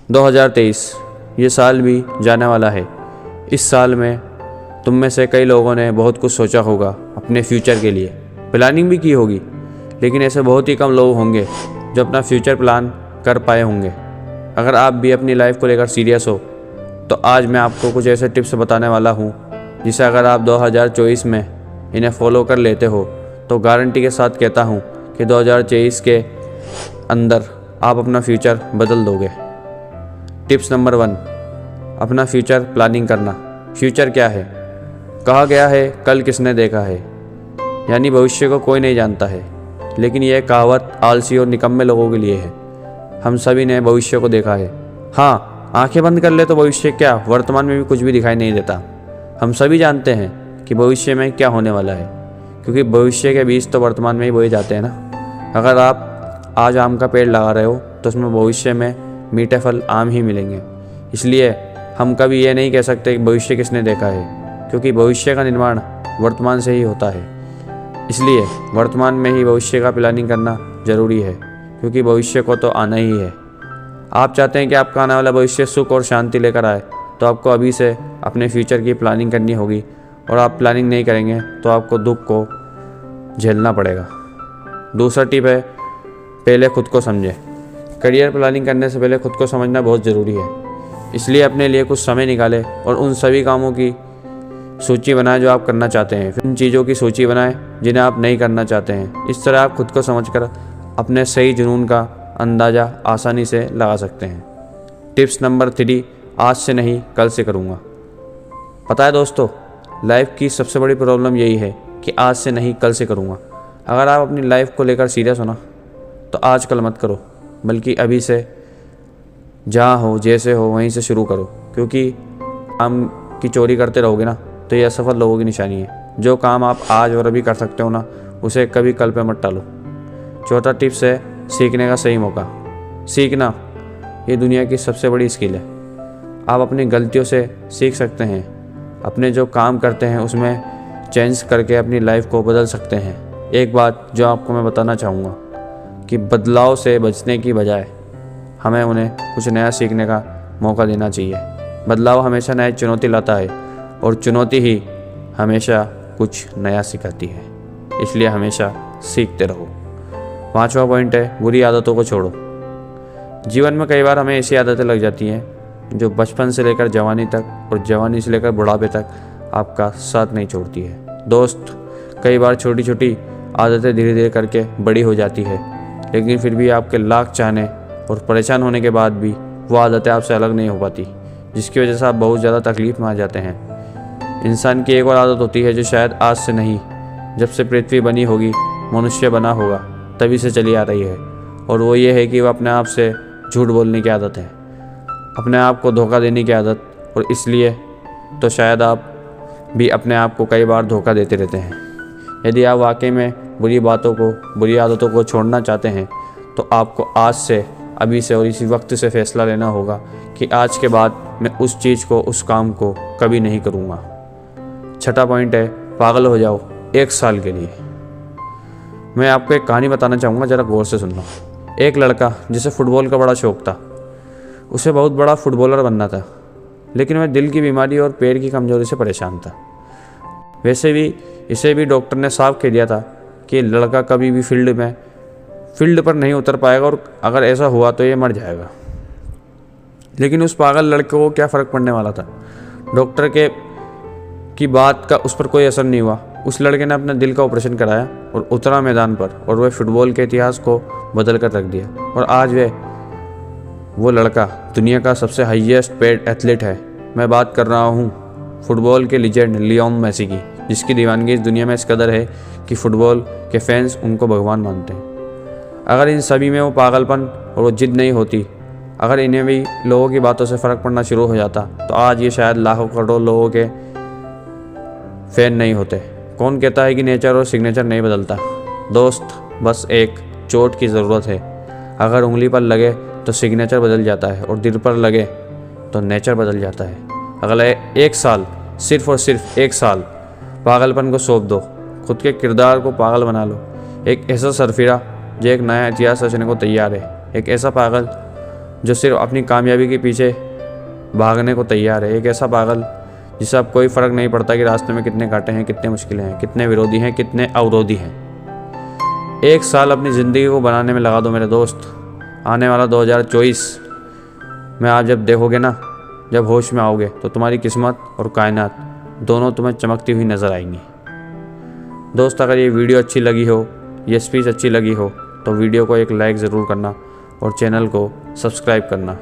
2023 ये साल भी जाने वाला है। इस साल में तुम में से कई लोगों ने बहुत कुछ सोचा होगा अपने फ्यूचर के लिए, प्लानिंग भी की होगी, लेकिन ऐसे बहुत ही कम लोग होंगे जो अपना फ्यूचर प्लान कर पाए होंगे। अगर आप भी अपनी लाइफ को लेकर सीरियस हो तो आज मैं आपको कुछ ऐसे टिप्स बताने वाला हूँ जिसे अगर आप 2024 में इन्हें फॉलो कर लेते हो तो गारंटी के साथ कहता हूँ कि 2023 के अंदर आप अपना फ्यूचर बदल दोगे। टिप्स नंबर 1, अपना फ्यूचर प्लानिंग करना। फ्यूचर क्या है? कहा गया है कल किसने देखा है, यानी भविष्य को कोई नहीं जानता है, लेकिन यह कहावत आलसी और निकम्मे लोगों के लिए है। हम सभी ने भविष्य को देखा है। हाँ, आंखें बंद कर ले तो भविष्य क्या, वर्तमान में भी कुछ भी दिखाई नहीं देता। हम सभी जानते हैं कि भविष्य में क्या होने वाला है, क्योंकि भविष्य के बीज तो वर्तमान में ही बोए जाते हैं ना। अगर आप आज आम का पेड़ लगा रहे हो तो उसमें भविष्य में मीठे फल आम ही मिलेंगे। इसलिए हम कभी ये नहीं कह सकते कि भविष्य किसने देखा है, क्योंकि भविष्य का निर्माण वर्तमान से ही होता है। इसलिए वर्तमान में ही भविष्य का प्लानिंग करना ज़रूरी है, क्योंकि भविष्य को तो आना ही है। आप चाहते हैं कि आपका आने वाला भविष्य सुख और शांति लेकर आए, तो आपको अभी से अपने फ्यूचर की प्लानिंग करनी होगी, और आप प्लानिंग नहीं करेंगे तो आपको दुख को झेलना पड़ेगा। दूसरा टिप है, पहले खुद को समझें। करियर प्लानिंग करने से पहले खुद को समझना बहुत ज़रूरी है। इसलिए अपने लिए कुछ समय निकालें और उन सभी कामों की सूची बनाएं जो आप करना चाहते हैं। फिर उन चीज़ों की सूची बनाएं जिन्हें आप नहीं करना चाहते हैं। इस तरह आप खुद को समझकर अपने सही जुनून का अंदाज़ा आसानी से लगा सकते हैं। टिप्स नंबर 3, आज से नहीं कल से करूँगा। पता है दोस्तों, लाइफ की सबसे बड़ी प्रॉब्लम यही है कि आज से नहीं कल से करूँगा। अगर आप अपनी लाइफ को लेकर सीरियस हो ना, तो आज कल मत करो, बल्कि अभी से जहाँ हो जैसे हो वहीं से शुरू करो। क्योंकि काम की चोरी करते रहोगे ना तो ये असफल लोगों की निशानी है। जो काम आप आज और अभी कर सकते हो ना, उसे कभी कल पे मत टालो। चौथा टिप्स है, सीखने का सही मौका। सीखना ये दुनिया की सबसे बड़ी स्किल है। आप अपनी गलतियों से सीख सकते हैं, अपने जो काम करते हैं उसमें चेंज करके अपनी लाइफ को बदल सकते हैं। एक बात जो आपको मैं बताना चाहूँगा कि बदलाव से बचने की बजाय हमें उन्हें कुछ नया सीखने का मौका देना चाहिए। बदलाव हमेशा नई चुनौती लाता है और चुनौती ही हमेशा कुछ नया सिखाती है। इसलिए हमेशा सीखते रहो। 5वां पॉइंट है, बुरी आदतों को छोड़ो। जीवन में कई बार हमें ऐसी आदतें लग जाती हैं जो बचपन से लेकर जवानी तक और जवानी से लेकर बुढ़ापे तक आपका साथ नहीं छोड़ती है। दोस्त, कई बार छोटी छोटी आदतें धीरे धीरे करके बड़ी हो जाती है, लेकिन फिर भी आपके लाख चाहने और परेशान होने के बाद भी वो आदतें आपसे अलग नहीं हो पाती, जिसकी वजह से आप बहुत ज़्यादा तकलीफ में आ जाते हैं। इंसान की एक और आदत होती है जो शायद आज से नहीं, जब से पृथ्वी बनी होगी, मनुष्य बना होगा, तभी से चली आ रही है, और वो ये है कि वो अपने आप से झूठ बोलने की आदत है, अपने आप को धोखा देने की आदत। और इसलिए तो शायद आप भी अपने आप को कई बार धोखा देते रहते हैं। यदि आप वाकई में बुरी आदतों को छोड़ना चाहते हैं तो आपको आज से, अभी से और इसी वक्त से फैसला लेना होगा कि आज के बाद मैं उस चीज़ को, उस काम को कभी नहीं करूँगा। छठा पॉइंट है, पागल हो जाओ 1 साल के लिए। मैं आपको एक कहानी बताना चाहूँगा, ज़रा गौर से सुनना। एक लड़का जिसे फुटबॉल का बड़ा शौक़ था, उसे बहुत बड़ा फुटबॉलर बनना था, लेकिन वह दिल की बीमारी और पैर की कमजोरी से परेशान था। वैसे भी इसे भी डॉक्टर ने साफ कह दिया था कि लड़का कभी भी फील्ड पर नहीं उतर पाएगा, और अगर ऐसा हुआ तो ये मर जाएगा। लेकिन उस पागल लड़के को क्या फ़र्क पड़ने वाला था। डॉक्टर की बात का उस पर कोई असर नहीं हुआ। उस लड़के ने अपने दिल का ऑपरेशन कराया और उतरा मैदान पर, और वह फुटबॉल के इतिहास को बदल कर रख दिया। और आज वो लड़का दुनिया का सबसे हाईएस्ट पेड एथलीट है। मैं बात कर रहा हूँ फुटबॉल के लीजेंड लियोन मेसी की, जिसकी दीवानगी इस दुनिया में इस कदर है कि फुटबॉल के फैंस उनको भगवान मानते हैं। अगर इन सभी में वो पागलपन और वो जिद नहीं होती, अगर इन्हें भी लोगों की बातों से फ़र्क पड़ना शुरू हो जाता, तो आज ये शायद लाखों करोड़ों लोगों के फैन नहीं होते। कौन कहता है कि नेचर और सिग्नेचर नहीं बदलता? दोस्त, बस एक चोट की ज़रूरत है। अगर उंगली पर लगे तो सिग्नेचर बदल जाता है, और दिल पर लगे तो नेचर बदल जाता है। अगले 1 साल, सिर्फ और सिर्फ 1 साल पागलपन को सौंप दो। खुद के किरदार को पागल बना लो। एक ऐसा सरफिरा जो एक नया इतिहास रचने को तैयार है। एक ऐसा पागल जो सिर्फ अपनी कामयाबी के पीछे भागने को तैयार है। एक ऐसा पागल जिसे अब कोई फ़र्क नहीं पड़ता कि रास्ते में कितने कांटे हैं, कितने मुश्किलें हैं, कितने विरोधी हैं, कितने अवरोधी हैं। 1 साल अपनी ज़िंदगी को बनाने में लगा दो मेरे दोस्त। आने वाला 2024 में आप जब देखोगे ना, जब होश में आओगे, तो तुम्हारी किस्मत और कायनात दोनों तुम्हें चमकती हुई नज़र आएंगी। दोस्त, अगर ये वीडियो अच्छी लगी हो, ये स्पीच अच्छी लगी हो, तो वीडियो को एक लाइक ज़रूर करना और चैनल को सब्सक्राइब करना।